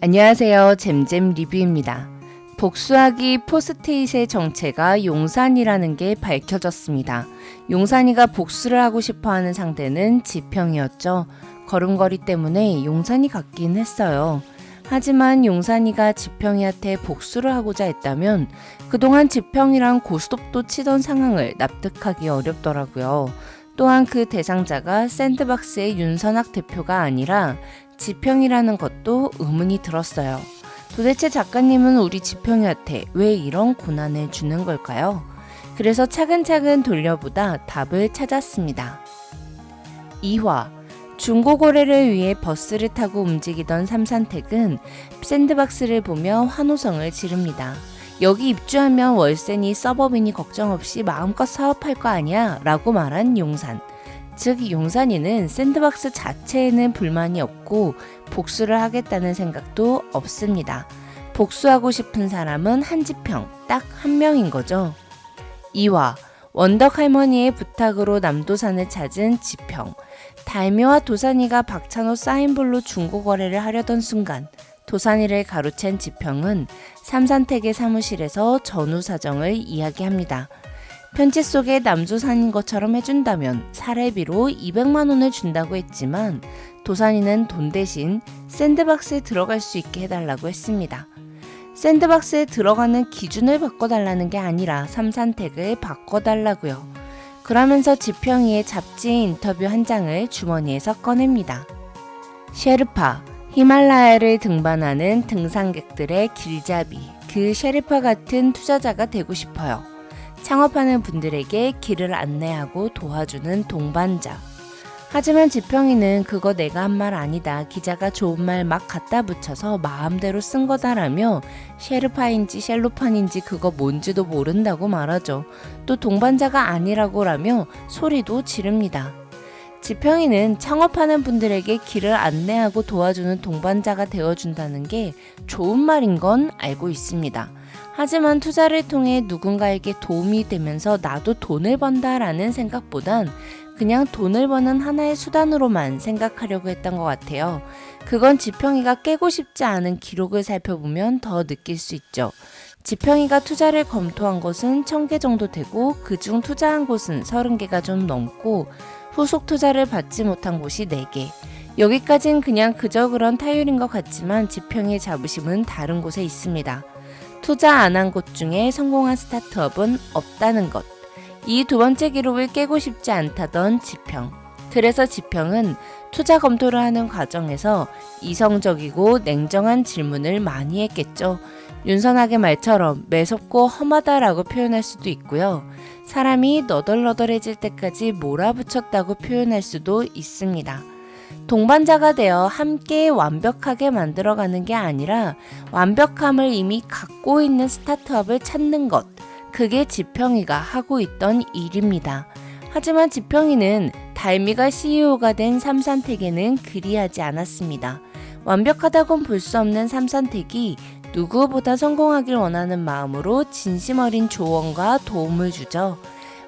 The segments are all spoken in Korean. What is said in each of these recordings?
안녕하세요. 잼잼 리뷰입니다. 복수하기 포스트잇의 정체가 용산이라는 게 밝혀졌습니다. 용산이가 복수를 하고 싶어하는 상대는 지평이었죠. 걸음걸이 때문에 용산이 같긴 했어요. 하지만 용산이가 지평이한테 복수를 하고자 했다면 그동안 지평이랑 고스톱도 치던 상황을 납득하기 어렵더라고요. 또한 그 대상자가 샌드박스의 윤선학 대표가 아니라 지평이라는 것도 의문이 들었어요. 도대체 작가님은 우리 지평이한테 왜 이런 고난을 주는 걸까요? 그래서 차근차근 돌려보다 답을 찾았습니다. 2화 중고거래를 위해 버스를 타고 움직이던 삼산택은 샌드박스를 보며 환호성을 지릅니다. 여기 입주하면 월세니 서버비니 걱정 없이 마음껏 사업할 거 아니야? 라고 말한 용산. 즉 용산이는 샌드박스 자체에는 불만이 없고 복수를 하겠다는 생각도 없습니다. 복수하고 싶은 사람은 한지평, 딱 한 명인 거죠. 2화 원덕 할머니의 부탁으로 남도산을 찾은 지평. 달미와 도산이가 박찬호 사인볼로 중고거래를 하려던 순간 도산이를 가로챈 지평은 삼산택의 사무실에서 전후 사정을 이야기합니다. 편지 속에 남조산인 것처럼 해준다면 사례비로 200만 원을 준다고 했지만 도산이는 돈 대신 샌드박스에 들어갈 수 있게 해달라고 했습니다. 샌드박스에 들어가는 기준을 바꿔달라는 게 아니라 삼산택을 바꿔달라고요. 그러면서 지평이의 잡지 인터뷰 한 장을 주머니에서 꺼냅니다. 셰르파, 히말라야를 등반하는 등산객들의 길잡이, 그 셰르파 같은 투자자가 되고 싶어요. 창업하는 분들에게 길을 안내하고 도와주는 동반자. 하지만 지평이는 그거 내가 한 말 아니다. 기자가 좋은 말 막 갖다 붙여서 마음대로 쓴 거다라며 셰르파인지 셀로판인지 그거 뭔지도 모른다고 말하죠. 또 동반자가 아니라고라며 소리도 지릅니다. 지평이는 창업하는 분들에게 길을 안내하고 도와주는 동반자가 되어준다는 게 좋은 말인 건 알고 있습니다. 하지만 투자를 통해 누군가에게 도움이 되면서 나도 돈을 번다라는 생각보단 그냥 돈을 버는 하나의 수단으로만 생각하려고 했던 것 같아요. 그건 지평이가 깨고 싶지 않은 기록을 살펴보면 더 느낄 수 있죠. 지평이가 투자를 검토한 곳은 1000개 정도 되고 그중 투자한 곳은 30개가 좀 넘고 후속 투자를 받지 못한 곳이 4개. 여기까진 그냥 그저 그런 타율인 것 같지만 지평이의 자부심은 다른 곳에 있습니다. 투자 안 한 곳 중에 성공한 스타트업은 없다는 것. 이 두 번째 기록을 깨고 싶지 않다던 지평. 그래서 지평은 투자 검토를 하는 과정에서 이성적이고 냉정한 질문을 많이 했겠죠. 윤선학의 말처럼 매섭고 험하다라고 표현할 수도 있고요. 사람이 너덜너덜해질 때까지 몰아붙였다고 표현할 수도 있습니다. 동반자가 되어 함께 완벽하게 만들어가는 게 아니라 완벽함을 이미 갖고 있는 스타트업을 찾는 것. 그게 지평이가 하고 있던 일입니다. 하지만 지평이는 달미가 CEO가 된 삼산택에는 그리하지 않았습니다. 완벽하다곤 볼 수 없는 삼산택이 누구보다 성공하길 원하는 마음으로 진심 어린 조언과 도움을 주죠.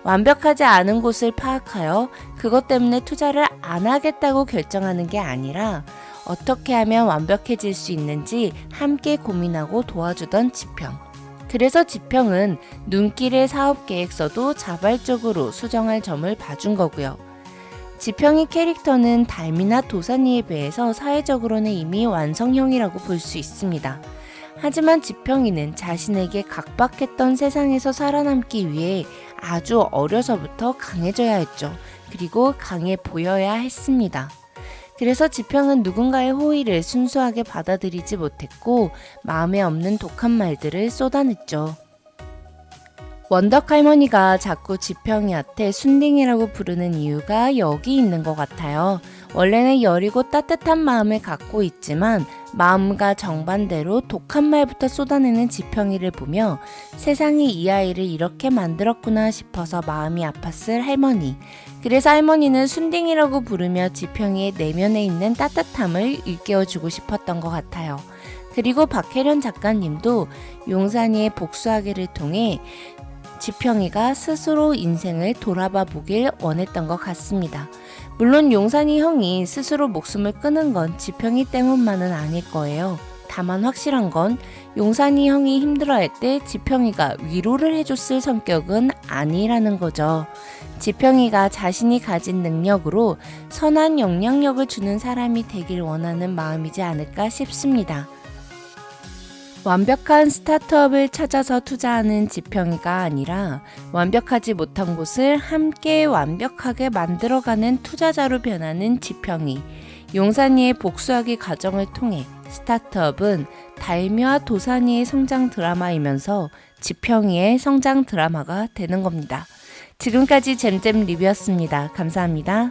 완벽하지 않은 곳을 파악하여 그것 때문에 투자를 안 하겠다고 결정하는 게 아니라 어떻게 하면 완벽해질 수 있는지 함께 고민하고 도와주던 지평. 그래서 지평은 눈길의 사업계획서도 자발적으로 수정할 점을 봐준 거고요. 지평의 캐릭터는 달미나 도산이에 비해서 사회적으로는 이미 완성형이라고 볼 수 있습니다. 하지만 지평이는 자신에게 각박했던 세상에서 살아남기 위해 아주 어려서부터 강해져야 했죠. 그리고 강해 보여야 했습니다. 그래서 지평은 누군가의 호의를 순수하게 받아들이지 못했고 마음에 없는 독한 말들을 쏟아냈죠. 원덕 할머니가 자꾸 지평이한테 순딩이라고 부르는 이유가 여기 있는 것 같아요. 원래는 여리고 따뜻한 마음을 갖고 있지만 마음과 정반대로 독한 말부터 쏟아내는 지평이를 보며 세상이 이 아이를 이렇게 만들었구나 싶어서 마음이 아팠을 할머니. 그래서 할머니는 순딩이라고 부르며 지평이의 내면에 있는 따뜻함을 일깨워주고 싶었던 것 같아요. 그리고 박혜련 작가님도 용산이의 복수하기를 통해 지평이가 스스로 인생을 돌아봐 보길 원했던 것 같습니다. 물론 용산이 형이 스스로 목숨을 끊은 건 지평이 때문만은 아닐 거예요. 다만 확실한 건 용산이 형이 힘들어할 때 지평이가 위로를 해줬을 성격은 아니라는 거죠. 지평이가 자신이 가진 능력으로 선한 영향력을 주는 사람이 되길 원하는 마음이지 않을까 싶습니다. 완벽한 스타트업을 찾아서 투자하는 지평이가 아니라 완벽하지 못한 곳을 함께 완벽하게 만들어가는 투자자로 변하는 지평이. 용산이의 복수하기 과정을 통해 스타트업은 달미와 도산이의 성장 드라마이면서 지평이의 성장 드라마가 되는 겁니다. 지금까지 잼잼 리뷰였습니다. 감사합니다.